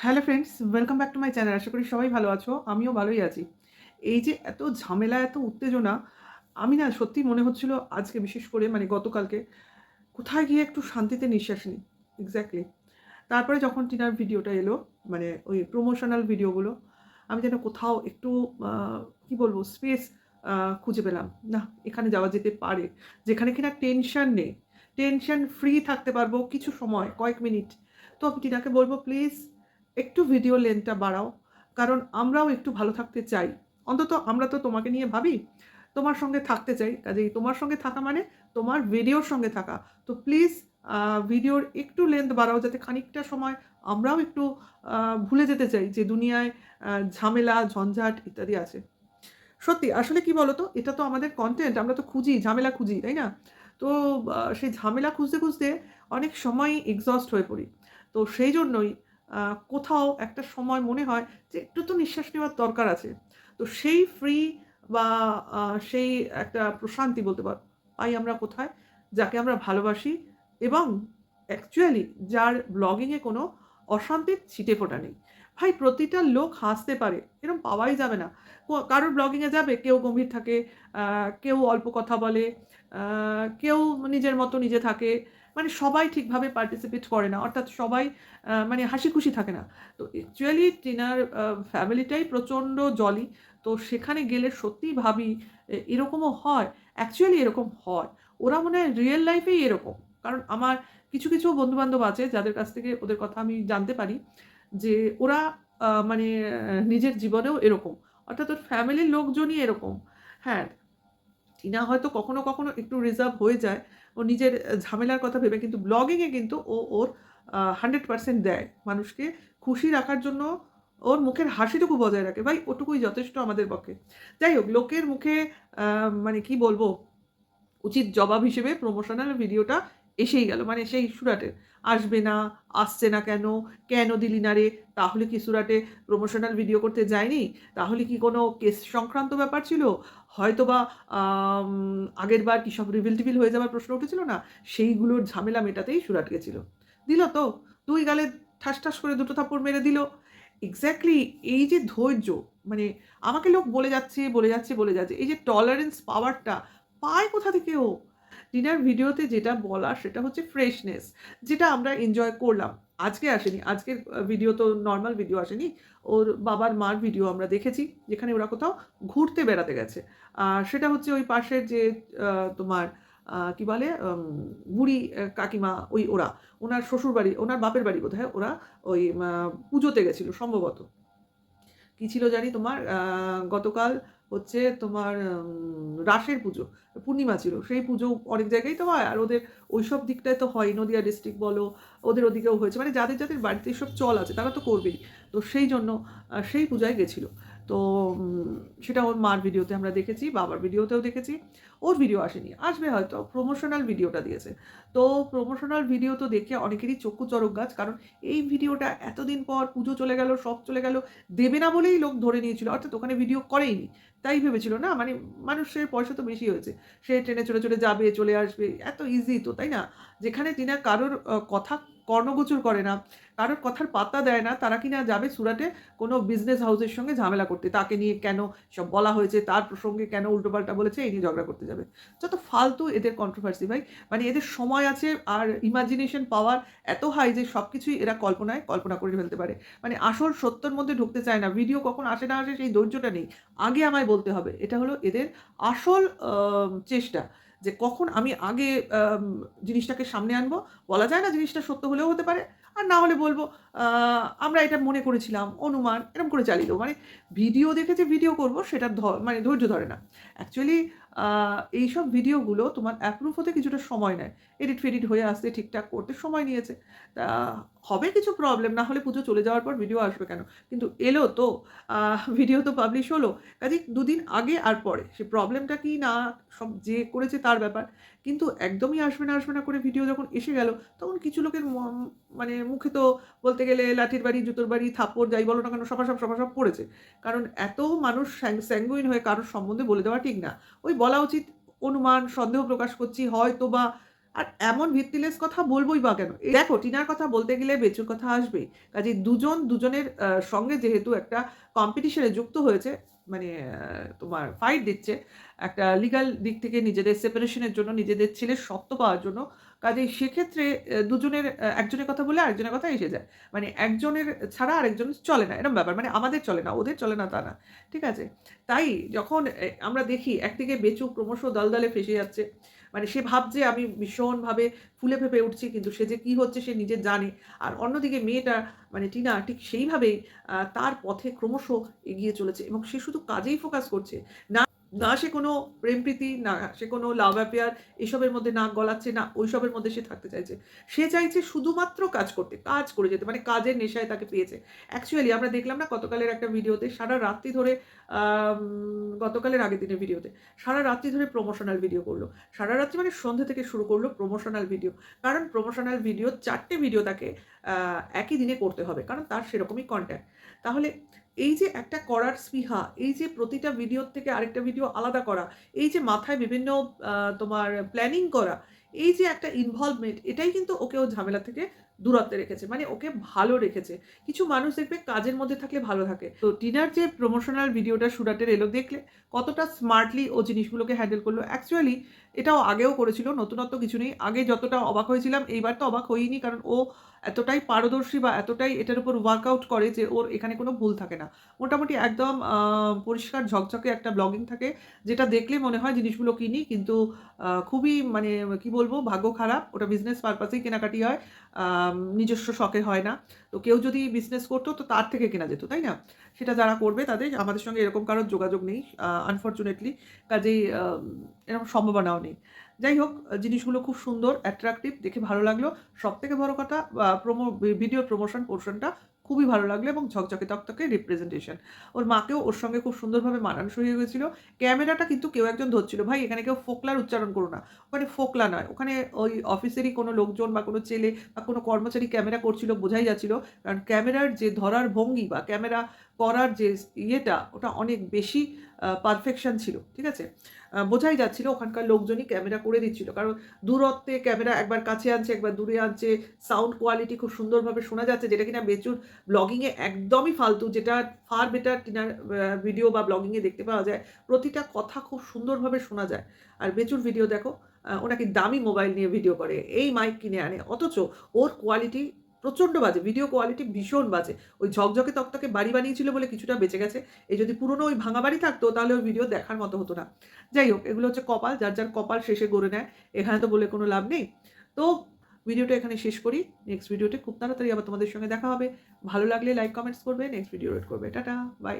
Hello friends, welcome back to my channel. আশা করি সবাই ভালো আছো। আমিও ভালোই আছি। এই যে এত ঝামেলা, এত উত্তেজনা, আমি না সত্যিই মনে হচ্ছিল আজকে বিশেষ করে মানে গতকালকে কোথায় গিয়ে একটু শান্তিতে নিঃশ্বাস নিই। এক্স্যাক্টলি। তারপরে যখন টিনার ভিডিওটা এলো, মানে ওই প্রমোশনাল ভিডিওগুলো, আমি যেন কোথাও একটু আ কি বলবো স্পেস খুঁজে পেলাম। না, এখানে যাওয়া যেতে পারে। যেখানে কিনা টেনশন নেই। টেনশন ফ্রি থাকতে পারবো কিছু সময়, কয়েক মিনিট। তো আমি টিনাকে বলব, প্লিজ একটু ভিডিও লেন্থটা বাড়াও। কারণ আমরাও একটু ভালো থাকতে চাই। অন্তত আমরা তো তোমাকে নিয়ে ভাবি। তোমার সঙ্গে থাকতে চাই। কাজেই তোমার সঙ্গে থাকা মানে তোমার ভিডিওর সঙ্গে থাকা। তো প্লিজ আ ভিডিওর একটু লেন্থ বাড়াও, যাতে খানিকটা সময় আমরাও একটু আ ভুলে যেতে চাই যে দুনিয়ায় ঝামেলা, ঝঞ্ঝাট ইত্যাদি আছে। সত্যি আসলে কি বলতো? এটা তো আমাদের কনটেন্ট। আমরা তো খুঁজি, ঝামেলা খুঁজি, তাই না? তো সেই ঝামেলা খুঁজতে, খুঁজতে অনেক সময়ই এক্সহস্ট হয়ে পড়ি। তো সেই জন্যই আ কোথাও একটা সময় মনে হয় যে একটু তো নিঃশ্বাস নেওয়ার দরকার আছে। তো সেই ফ্রি বা আ সেই একটা প্রশান্তি বলতে পাই আমরা কোথায়? যাকে আমরা ভালোবাসি এবং অ্যাকচুয়ালি যার ব্লগিং এ কোনো অশান্তির ছিটেফোঁটা নেই। ভাই, প্রতিটা লোক হাসতে পারে, এরকম পাওয়াই যাবে না। কারোর ব্লগিং এ যাবে, কেউ গম্ভীর থাকে, আ কেউ অল্প কথা বলে, আ কেউ নিজের মতো নিজে থাকে। মানে সবাই ঠিকভাবে পার্টিসিপেট করে না। অর্থাৎ সবাই মানে হাসিখুশি থাকে না। তো অ্যাকচুয়ালি টিনার ফ্যামিলিটাই প্রচণ্ড জলি। তো সেখানে গেলে সত্যিই ভাবি এরকমও হয়। অ্যাকচুয়ালি এরকম হয়। ওরা মনে হয় রিয়াল লাইফেই এরকম। কারণ আমার কিছু, কিছু বন্ধু-বান্ধব আছে যাদের কাছ থেকে ওদের কথা আমি জানতে পারি যে ওরা মানে নিজের জীবনেও এরকম। অর্থাৎ ওর ফ্যামিলির লোকজনই এরকম। হ্যাঁ, টিনা হয়তো কখনো, কখনো একটু রিজার্ভ হয়ে যায়। ও নিজের ঝামেলার কথা ভেবে, কিন্তু ব্লগিং এ কিন্তু ও ওর 100% দেয়। মানুষকে খুশি রাখার জন্য ওর মুখের হাসিটুকু বজায় রাখে। ভাই, ওটুকুই যথেষ্ট আমাদের পক্ষে। যাই হোক, লোকের মুখে আ মানে কি বলবো, উচিত জবাব হিসেবে প্রমোশনাল ভিডিওটা এসেই গেল। মানে সেই সুরাটের। আসবে না, আসছে না কেন? কেন দিলি না রে? তাহলে কি সুরাটে প্রমোশনাল ভিডিও করতে যায়নি? তাহলে কি কোনো কেস সংক্রান্ত ব্যাপার ছিল? হয়তোবা আম আগেরবার কি সব রিভিল-টিভিল হয়ে যাওয়ার প্রশ্ন উঠেছিল না? সেইগুলোর ঝামেলা মেটাতেই সুরাট গেছিল। দিল তো? ২ গালে ঠাস, ঠাস করে ২ টো থাপ্পড় মেরে দিল। এক্সাক্টলি। এই যে ধৈর্য, মানে আমাকে লোক বলে যাচ্ছে, বলে যাচ্ছে, বলে যাচ্ছে। এই যে টলারেন্স পাওয়ারটা পায় কোথা থেকে ও? ডিনার ভিডিওতে যেটা বলা সেটা হচ্ছে ফ্রেশনেস, যেটা আমরা এনজয় করলাম। আজকে আসেনি। আজকের ভিডিও তো নরমাল ভিডিও আসেনি। ওর বাবার মার ভিডিও আমরা দেখেছি, যেখানে ওরা কোথাও ঘুরতে বেড়াতে গেছে। সেটা হচ্ছে ওই পাশের যে তোমার কি বলে বুড়ি কাকিমা, ওরা। উনার শ্বশুরবাড়ি, উনার বাপের বাড়ি বোধহয় ওরা ওই পুজোতে গেছিল সম্ভবত। কি ছিল জানি তোমার গতকাল হচ্ছে তোমার রাসের পুজো, পূর্ণিমা ছিল। সেই পুজো অনেক জায়গায়ই তো হয়। আর ওদের ওইসব দিকটায় তো হয়ই। নদীয়া ডিস্ট্রিক্ট বলো, ওদের ওদিকেও হয়েছে। মানে যাদের, যাদের বাড়িতে এসব চল আছে তারা তো করবেই। তো সেই জন্য সেই পূজায় গেছিল। তো সেটা ওর মার ভিডিওতে আমরা দেখেছি, বাবার ভিডিওতেও দেখেছি। ওর ভিডিও আসেনি। আসবে হয়তো। প্রমোশনাল ভিডিওটা দিয়েছে। তো প্রমোশনাল ভিডিও তো দেখে অনেকেরই চক্ষু চড়ক গাছ। কারণ এই ভিডিওটা এতদিন পর, পুজো চলে গেল, সব চলে গেল। দেবে না বলেই লোক ধরে নিয়েছিল। অর্থাৎ ওখানে ভিডিও করেইনি। তাই ভেবেছিল না, মানে মানুষের পয়সা তো বেশি হয়েছে। সে ট্রেনে চড়ে, চড়ে যাবে, চলে আসবে। এত ইজি তো, তাই না? যেখানে টিনা কারোর কথা কর্ণগোচর করে না, কারোর কথার পাত্তা দেয় না, তারা কিনা যাবে সুরাটে কোনো বিজনেস হাউসের সঙ্গে ঝামেলা করতে। তাকে নিয়ে কেন সব বলা হয়েছে, তার প্রসঙ্গে কেন উল্টোপাল্টা বলেছে, এই নিয়ে ঝগড়া করতে যাবে। যত ফালতু এদের কন্ট্রোভার্সি ভাই। মানে এদের সময় আছে আর ইমাজিনেশন পাওয়ার এত হাই যে সবকিছুই এরা কল্পনায় কল্পনা করে ফেলতে পারে। মানে আসল সত্যের মধ্যে ঢুকতে চায় না। ভিডিও কখন আসে না আসে সেই ধৈর্যটা নেই। আগে আমায় বলতে হবে। এটা হলো এদের আসল চেষ্টা। যে কখন আমি আগে জিনিসটাকে সামনে আনবো। বলা যায় না জিনিসটা সত্য হলেও হতে পারে। আর না হলে বলব আ আমরা এটা মনে করেছিলাম, অনুমান, এরকম করে চালিয়ে দেবো। মানে ভিডিও দেখে যে ভিডিও করব সেটার মানে ধৈর্য ধরে না। অ্যাকচুয়ালি আ এইসব ভিডিওগুলো তোমার অ্যাপ্রুভ হতে কিছুটা সময় নেয়। এডিট-ফেডিট হয়ে আসতে, ঠিকঠাক করতে সময় নিয়েছে। তা হবে কিছু প্রবলেম, না হলে পুজো চলে যাওয়ার পর ভিডিও আসবে কেন? কিন্তু এলো তো, ভিডিও তো পাবলিশ হলো। কাজেই ২ দিন আগে আর পরে। সে প্রবলেমটা কি না, সব যে করেছে তার ব্যাপার। কিন্তু একদমই আসবে না, আসবে না করে ভিডিও যখন এসে গেল, তখন কিছু লোকের মানে মুখে তো বলতে গেলে লাঠির বাড়ি, জুতোর বাড়ি, থাপ্পড় যাই বলো না কেন সপাসপ, সপাসপ পড়েছে। কারণ এত মানুষ স্যাঙ্গুইন হয়ে কারোর সম্বন্ধে বলে দেওয়া ঠিক না। ওই বলা উচিত অনুমান, সন্দেহ প্রকাশ করছি, হয়তোবা আর এমন ভিত্তিলেস কথা বলবোই বা কেন? এই দেখো টিনার কথা বলতে গেলে বেচুর কথা আসবেই। কাজেই দুজন দুজনের সঙ্গে যেহেতু একটা কম্পিটিশন এ যুক্ত হয়েছে, মানে তোমার ফাইট দিচ্ছে, একটা লিগ্যাল দিক থেকে নিজেদের সেপারেশন এর জন্য, নিজেদের ছেলের স্বত্ব পাওয়ার জন্য। কাজেই সেক্ষেত্রে দুজনের একজনের কথা বললে আরেকজনের কথা এসে যায়। মানে একজনের ছাড়া আরেকজনের চলে না, এরকম ব্যাপার। মানে আমাদের চলে না, ওদের চলে না তা না। ঠিক আছে? তাই যখন আমরা দেখি একদিকে বেচু ক্রমশ দলদলে ফেঁসে যাচ্ছে। মানে সে ভাবছে আমি ভীষণভাবে ফুলে ফেঁপে উঠছি, কিন্তু সে যে কি হচ্ছে সে নিজে জানে। আর অন্যদিকে মেয়েটা মানে টিনা ঠিক সেইভাবেই তার পথে ক্রমশ এগিয়ে চলেছে এবং সে শুধু কাজেই ফোকাস করছে। না, না সে কোনো প্রেম প্রীতি, না সে কোনো লাভ অ্যাফেয়ার এসবের মধ্যে নাক গলাচ্ছে, না ওইসবের মধ্যে সে থাকতে চাইছে। সে চাইছে শুধুমাত্র কাজ করতে, কাজ করে যেতে, মানে কাজের নেশায় তাকে পেয়েছে। অ্যাকচুয়ালি আমরা দেখলাম না গতকালের একটা ভিডিওতে সারা রাত্রি ধরে, গতকালের আগের দিনের ভিডিওতে সারা রাত্রি ধরে প্রমোশনাল ভিডিও করলো। সারা রাত্রি মানে সন্ধ্যে থেকে শুরু করলো প্রমোশনাল ভিডিও। কারণ প্রমোশনাল ভিডিও ৪ টে ভিডিও তাকে একই দিনে করতে হবে, কারণ তার সেরকমই কনট্যাক্ট। তাহলে এই যে একটা করার স্পৃহা, এই যে প্রতিটা ভিডিওর থেকে আরেকটা ভিডিও আলাদা করা, এই যে মাথায় বিভিন্ন তোমার প্ল্যানিং করা, এই যে একটা ইনভলভমেন্ট, এটাই কিন্তু ওকে ও ঝামেলা থেকে দূরত্বে রেখেছে, মানে ওকে ভালো রেখেছে। কিছু মানুষ দেখবে কাজের মধ্যে থাকলে ভালো থাকে। তো টিনার যে প্রমোশনাল ভিডিওটা সুরাটের এলো, দেখলে কতটা স্মার্টলি ও জিনিসগুলোকে হ্যান্ডেল করলো। অ্যাকচুয়ালি এটাও আগেও করেছিল, নতুনত্ব কিছু নেই। আগে যতটা অবাক হয়েছিলাম এইবার তো অবাক হইনি, কারণ ও এতটাই পারদর্শী বা এতটাই এটার উপর ওয়ার্কআউট করে যে ওর এখানে কোনো ভুল থাকে না। মোটামুটি একদম পরিষ্কার ঝকঝকে একটা ব্লগিং থাকে, যেটা দেখলে মনে হয় জিনিসগুলো কিনি, কিন্তু খুবই মানে কি বলবো, ভাগ্য খারাপ, ওটা বিজনেস পারপাসেই কেনাকাটি হয়, নিজস্ব শখে হয় না। তো কেউ যদি বিজনেস করতো তো তার থেকে কেনা যেত, তাই না? সেটা যারা করবে তাদের, আমাদের সঙ্গে এরকম কারোর যোগাযোগ নেই আনফর্চুনেটলি। কাজেই এরকম সম্ভাবনাও নেই। যাই হোক, জিনিসগুলো খুব সুন্দর, অ্যাট্রাকটিভ, দেখে ভালো লাগলো। সবথেকে বড় কথা, ভিডিওর প্রমোশন পোর্শনটা খুবই ভালো লাগলো এবং ঝকঝকে তকতকে রিপ্রেজেন্টেশন। ওর মাকেও ওর সঙ্গে খুব সুন্দরভাবে মানানসই হয়ে গেছিলো। ক্যামেরাটা কিন্তু কেউ একজন ধরছিল, ভাই এখানে কেউ ফোকলার উচ্চারণ করো না। ওখানে ফোকলা নয়, ওখানে ওই অফিসেরই কোনো লোকজন বা কোনো ছেলে বা কোনো কর্মচারী ক্যামেরা করছিল, বোঝাই যাচ্ছিল। কারণ ক্যামেরার যে ধরার ভঙ্গি বা ক্যামেরা করার যে ইয়েটা, ওটা অনেক বেশি পারফেকশন ছিল। ঠিক আছে? বোঝাই যাচ্ছিল ওখানকার লোকজনই ক্যামেরা করে দিচ্ছিল, কারণ দূরত্বে ক্যামেরা একবার কাছে আনছে, একবার দূরে আনছে। সাউন্ড কোয়ালিটি খুব সুন্দরভাবে শোনা যাচ্ছে, যেটা কিনা বেচুর ব্লগিংয়ে একদমই ফালতু, যেটা ফার বেটার টিনার ভিডিও বা ব্লগিংয়ে দেখতে পাওয়া যায়। প্রতিটা কথা খুব সুন্দরভাবে শোনা যায়। আর বেচুর ভিডিও দেখো, ও নাকি দামি মোবাইল নিয়ে ভিডিও করে, এই মাইক কিনে আনে, অথচ ওর কোয়ালিটি প্রচণ্ড বাজে, ভিডিও কোয়ালিটি ভীষণ বাজে। ওই ঝকঝকে তকতকে বাড়ি বানিয়েছিল বলে কিছুটা বেঁচে গেছে। এই যদি পুরনো ওই ভাঙা বাড়ি থাকতো তাহলে ওই ভিডিও দেখার মতো হতো না। যাই হোক, এগুলো হচ্ছে কপাল, যার যার কপাল শেষে গড়ে নেয়। এখানে তো বলে কোনো লাভ নেই। তো ভিডিওটা এখানে শেষ করি। নেক্সট ভিডিওতে খুব তাড়াতাড়ি আবার তোমাদের সঙ্গে দেখা হবে। ভালো লাগলে লাইক কমেন্টস করবে, নেক্সট ভিডিও ওয়েট করবে। Tata, by.